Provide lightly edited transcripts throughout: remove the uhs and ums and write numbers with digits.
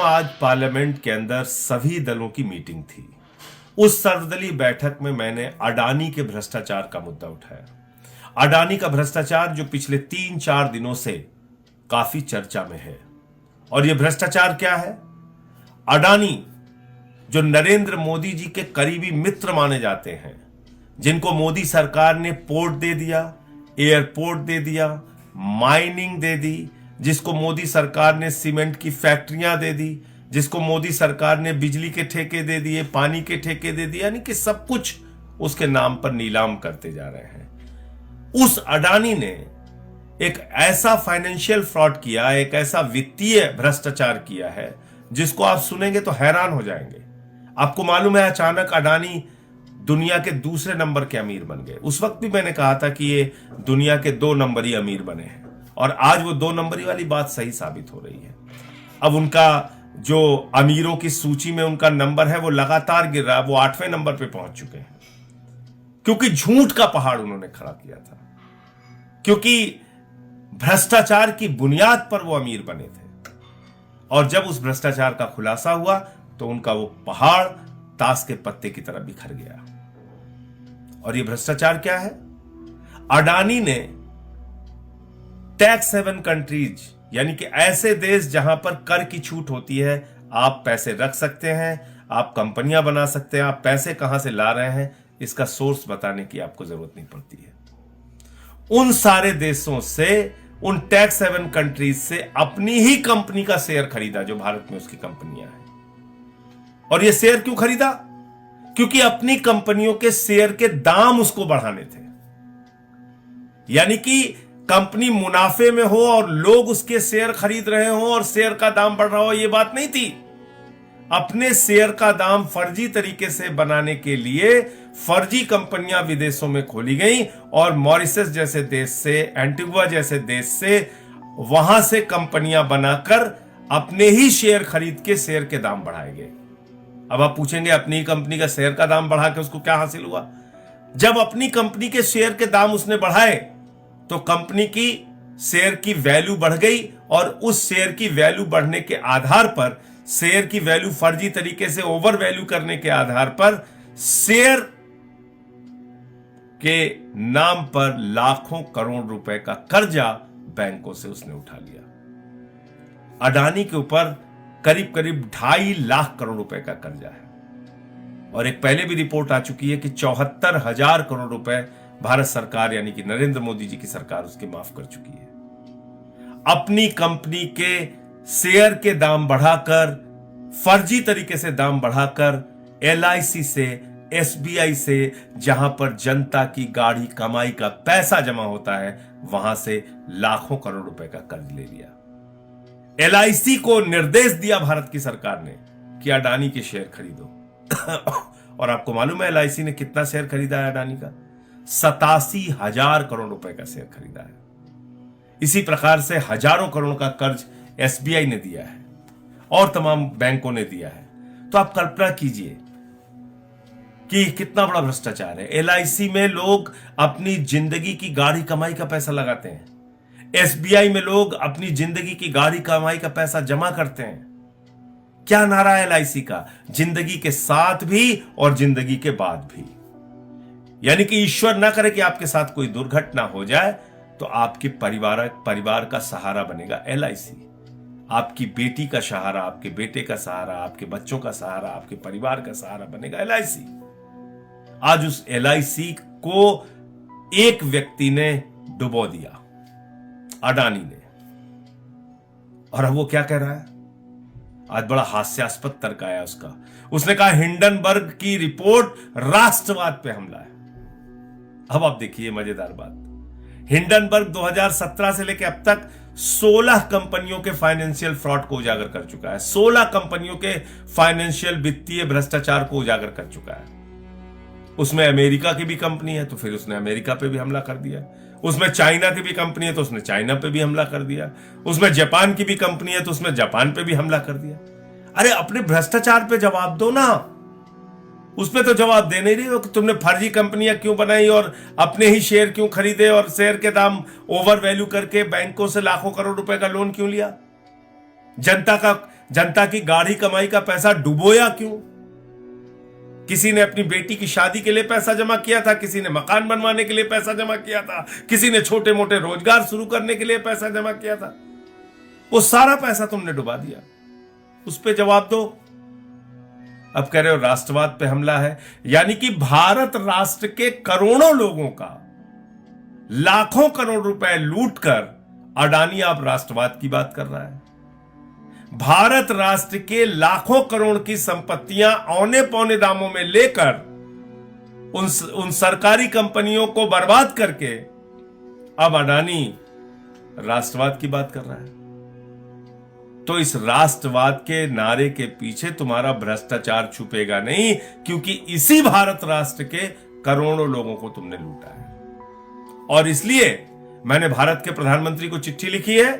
आज पार्लियामेंट के अंदर सभी दलों की मीटिंग थी। उस सर्वदलीय बैठक में मैंने अडानी के भ्रष्टाचार का मुद्दा उठाया। अडानी का भ्रष्टाचार जो पिछले 3-4 दिनों से काफी चर्चा में है। और यह भ्रष्टाचार क्या है? अडानी जो नरेंद्र मोदी जी के करीबी मित्र माने जाते हैं, जिनको मोदी सरकार ने पोर्ट दे दिया, एयरपोर्ट दे दिया, माइनिंग दे दी, जिसको मोदी सरकार ने सीमेंट की फैक्ट्रियां दे दी, जिसको मोदी सरकार ने बिजली के ठेके दे दिए, पानी के ठेके दे दिए, यानी कि सब कुछ उसके नाम पर नीलाम करते जा रहे हैं। उस अडानी ने एक ऐसा फाइनेंशियल फ्रॉड किया, एक ऐसा वित्तीय भ्रष्टाचार किया है जिसको आप सुनेंगे तो हैरान हो जाएंगे। आपको मालूम है, अचानक अडानी दुनिया के दूसरे नंबर के अमीर बन गए। उस वक्त भी मैंने कहा था कि ये दुनिया के 2 नंबरी अमीर बने हैं, और आज वो 2 नंबरी वाली बात सही साबित हो रही है। अब उनका जो अमीरों की सूची में उनका नंबर है वो लगातार गिर रहा है। वो 8वें नंबर पे पहुंच चुके हैं, क्योंकि झूठ का पहाड़ उन्होंने खड़ा किया था, क्योंकि भ्रष्टाचार की बुनियाद पर वो अमीर बने थे। और जब उस भ्रष्टाचार का खुलासा हुआ तो उनका वो पहाड़ ताश के पत्ते की तरह बिखर गया। और ये भ्रष्टाचार क्या है? अडानी ने टैक्स हेवन कंट्रीज, यानी कि ऐसे देश जहां पर कर की छूट होती है, आप पैसे रख सकते हैं, आप कंपनियां बना सकते हैं, आप पैसे कहां से ला रहे हैं इसका सोर्स बताने की आपको जरूरत नहीं पड़ती है। उन सारे देशों से, उन टैक्स हेवन कंट्रीज से अपनी ही कंपनी का शेयर खरीदा जो भारत में उसकी कंपनियां हैं। और यह शेयर क्यों खरीदा? क्योंकि अपनी कंपनियों के शेयर के दाम उसको बढ़ाने थे। यानी कि कंपनी मुनाफे में हो और लोग उसके शेयर खरीद रहे हो और शेयर का दाम बढ़ रहा हो, यह बात नहीं थी। अपने शेयर का दाम फर्जी तरीके से बनाने के लिए फर्जी कंपनियां विदेशों में खोली गई, और मॉरिशस जैसे देश से, एंटीगुआ जैसे देश से, वहां से कंपनियां बनाकर अपने ही शेयर खरीद के शेयर के दाम बढ़ाए गए। अब आप पूछेंगे, अपनी कंपनी का शेयर का दाम बढ़ा के उसको क्या हासिल हुआ? जब अपनी कंपनी के शेयर के दाम उसने बढ़ाए तो कंपनी की शेयर की वैल्यू बढ़ गई, और उस शेयर की वैल्यू बढ़ने के आधार पर, शेयर की वैल्यू फर्जी तरीके से ओवर वैल्यू करने के आधार पर, शेयर के नाम पर लाखों करोड़ रुपए का कर्जा बैंकों से उसने उठा लिया। अडानी के ऊपर करीब करीब 2.5 लाख करोड़ रुपए का कर्जा है, और एक पहले भी रिपोर्ट आ चुकी है कि 74,000 करोड़ रुपए भारत सरकार, यानी कि नरेंद्र मोदी जी की सरकार, उसके माफ कर चुकी है। अपनी कंपनी के शेयर के दाम बढ़ाकर, फर्जी तरीके से दाम बढ़ाकर, LIC से, SBI से, जहां पर जनता की गाढ़ी कमाई का पैसा जमा होता है, वहां से लाखों करोड़ रुपए का कर्ज ले लिया। LIC को निर्देश दिया भारत की सरकार ने कि अडानी के शेयर खरीदो। और आपको मालूम है LIC ने कितना शेयर खरीदा है अडानी का? 87,000 करोड़ रुपए का शेयर खरीदा है। इसी प्रकार से हजारों करोड़ का कर्ज SBI ने दिया है और तमाम बैंकों ने दिया है। तो आप कल्पना कीजिए कि कितना बड़ा भ्रष्टाचार है। LIC में लोग अपनी जिंदगी की गाढ़ी कमाई का पैसा लगाते हैं, SBI में लोग अपनी जिंदगी की गाढ़ी कमाई का पैसा जमा करते हैं। क्या नारा है LIC का? जिंदगी के साथ भी और जिंदगी के बाद भी। यानी कि ईश्वर ना करे कि आपके साथ कोई दुर्घटना हो जाए तो आपके परिवार का सहारा बनेगा LIC। आपकी बेटी का सहारा, आपके बेटे का सहारा, आपके बच्चों का सहारा, आपके परिवार का सहारा बनेगा LIC। आज उस LIC को एक व्यक्ति ने डुबो दिया, अडानी ने। और अब वो क्या कह रहा है? आज बड़ा हास्यास्पद तर्क आया उसका। उसने कहा हिंडनबर्ग की रिपोर्ट राष्ट्रवाद पे हमला है। अब आप देखिए मजेदार बात, हिंडनबर्ग 2017 से लेकर अब तक 16 कंपनियों के फाइनेंशियल फ्रॉड को उजागर कर चुका है। 16 कंपनियों के फाइनेंशियल वित्तीय भ्रष्टाचार को उजागर कर चुका है। उसमें अमेरिका की भी कंपनी है तो फिर उसने अमेरिका पे भी हमला कर दिया। उसमें चाइना की भी कंपनी है तो उसने चाइना पे भी हमला कर दिया। उसमें जापान की भी कंपनी है तो उसने जापान पे भी हमला कर दिया। अरे अपने भ्रष्टाचार पे जवाब दो ना, उसमें तो जवाब दे नहीं रही हो कि तुमने फर्जी कंपनियां क्यों बनाई और अपने ही शेयर क्यों खरीदे और शेयर के दाम ओवर वैल्यू करके बैंकों से लाखों करोड़ रुपए का लोन क्यों लिया। जनता की गाढ़ी कमाई का पैसा डुबोया क्यों? किसी ने अपनी बेटी की शादी के लिए पैसा जमा किया था, किसी ने मकान बनवाने के लिए पैसा जमा किया था, किसी ने छोटे मोटे रोजगार शुरू करने के लिए पैसा जमा किया था। वो सारा पैसा तुमने डुबा दिया। उस पे जवाब दो। अब कह रहे हो राष्ट्रवाद पे हमला है, यानी कि भारत राष्ट्र के करोड़ों लोगों का लाखों करोड़ रुपए लूटकर अडानी आप राष्ट्रवाद की बात कर रहा है। भारत राष्ट्र के लाखों करोड़ की संपत्तियां औने पौने दामों में लेकर उन सरकारी कंपनियों को बर्बाद करके अब अडानी राष्ट्रवाद की बात कर रहा है। तो इस राष्ट्रवाद के नारे के पीछे तुम्हारा भ्रष्टाचार छुपेगा नहीं, क्योंकि इसी भारत राष्ट्र के करोड़ों लोगों को तुमने लूटा है। और इसलिए मैंने भारत के प्रधानमंत्री को चिट्ठी लिखी है,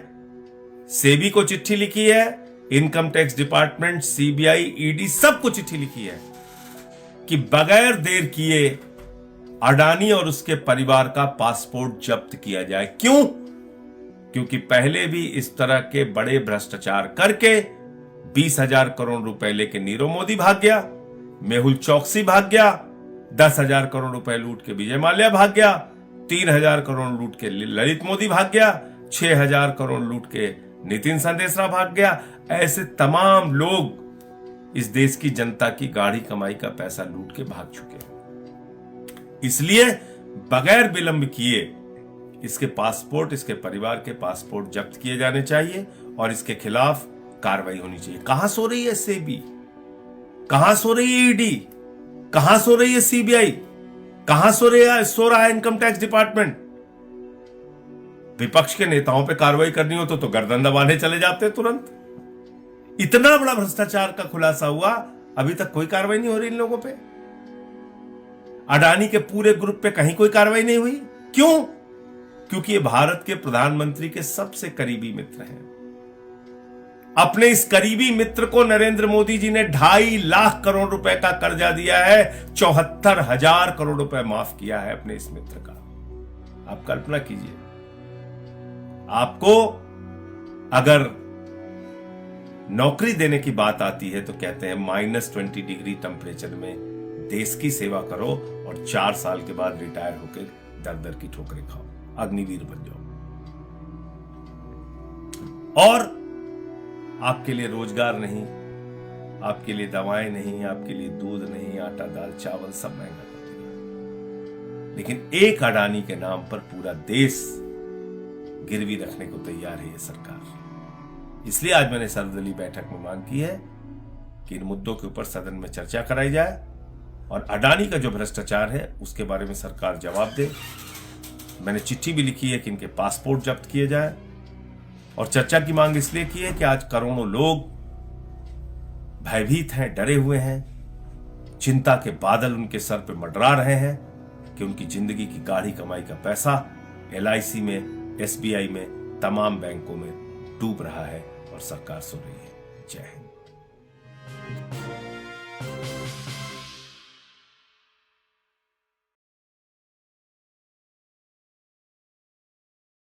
सेबी को चिट्ठी लिखी है, income tax department, CBI, ED सबको चिट्ठी लिखी है कि बगैर देर किए अडानी और उसके परिवार का पासपोर्ट जब्त किया जाए। क्यों? क्योंकि पहले भी इस तरह के बड़े भ्रष्टाचार करके 20,000 करोड़ रुपए लेके नीरव मोदी भाग गया, मेहुल चौकसी भाग गया, 10,000 करोड़ रुपए लूट के विजय माल्या भाग गया, 3,000 करोड़ लूट के ललित मोदी भाग गया, 6,000 करोड़ लूट के नितिन संदेशरा भाग गया। ऐसे तमाम लोग इस देश की जनता की गाढ़ी कमाई का पैसा लूट के भाग चुके हैं। इसलिए बगैर विलंब किए इसके पासपोर्ट, इसके परिवार के पासपोर्ट जब्त किए जाने चाहिए और इसके खिलाफ कार्रवाई होनी चाहिए। कहां सो रही है सेबी? कहां सो रही है ईडी? कहां सो रही है सीबीआई? कहां सो रहा है इनकम टैक्स डिपार्टमेंट? विपक्ष के नेताओं पे कार्रवाई करनी हो तो गर्दन दबाने चले जाते तुरंत। इतना बड़ा भ्रष्टाचार का खुलासा हुआ, अभी तक कोई कार्रवाई नहीं हो रही इन लोगों पे। अडानी के पूरे ग्रुप पे कहीं कोई कार्रवाई नहीं हुई। क्यों? क्योंकि ये भारत के प्रधानमंत्री के सबसे करीबी मित्र हैं। अपने इस करीबी मित्र को नरेंद्र मोदी जी ने 2.5 लाख करोड़ रुपए का कर्जा दिया है, 74,000 करोड़ रुपए माफ किया है अपने इस मित्र का। आप कल्पना कीजिए, आपको अगर नौकरी देने की बात आती है तो कहते हैं -20 डिग्री टेम्परेचर में देश की सेवा करो और 4 साल के बाद रिटायर होकर दर दर की ठोकरें खाओ, अग्निवीर बन जाओ। और आपके लिए रोजगार नहीं, आपके लिए दवाएं नहीं, आपके लिए दूध नहीं, आटा दाल चावल सब महंगा कर दिया। लेकिन एक अडानी के नाम पर पूरा देश गिरवी रखने को तैयार है ये सरकार। इसलिए आज मैंने सर्वदलीय बैठक में मांग की है कि इन मुद्दों के ऊपर सदन में चर्चा कराई जाए और अडानी का जो भ्रष्टाचार है उसके बारे में सरकार जवाब दे। मैंने चिट्ठी भी लिखी है कि इनके पासपोर्ट जब्त किए जाए और चर्चा की मांग इसलिए की है कि आज करोड़ों लोग भयभीत हैं, डरे हुए हैं, चिंता के बादल उनके सर पे मंडरा रहे हैं कि उनकी जिंदगी की गाढ़ी कमाई का पैसा LIC में, SBI में, तमाम बैंकों में डूब रहा है और सरकार सो रही है। जय हिंद।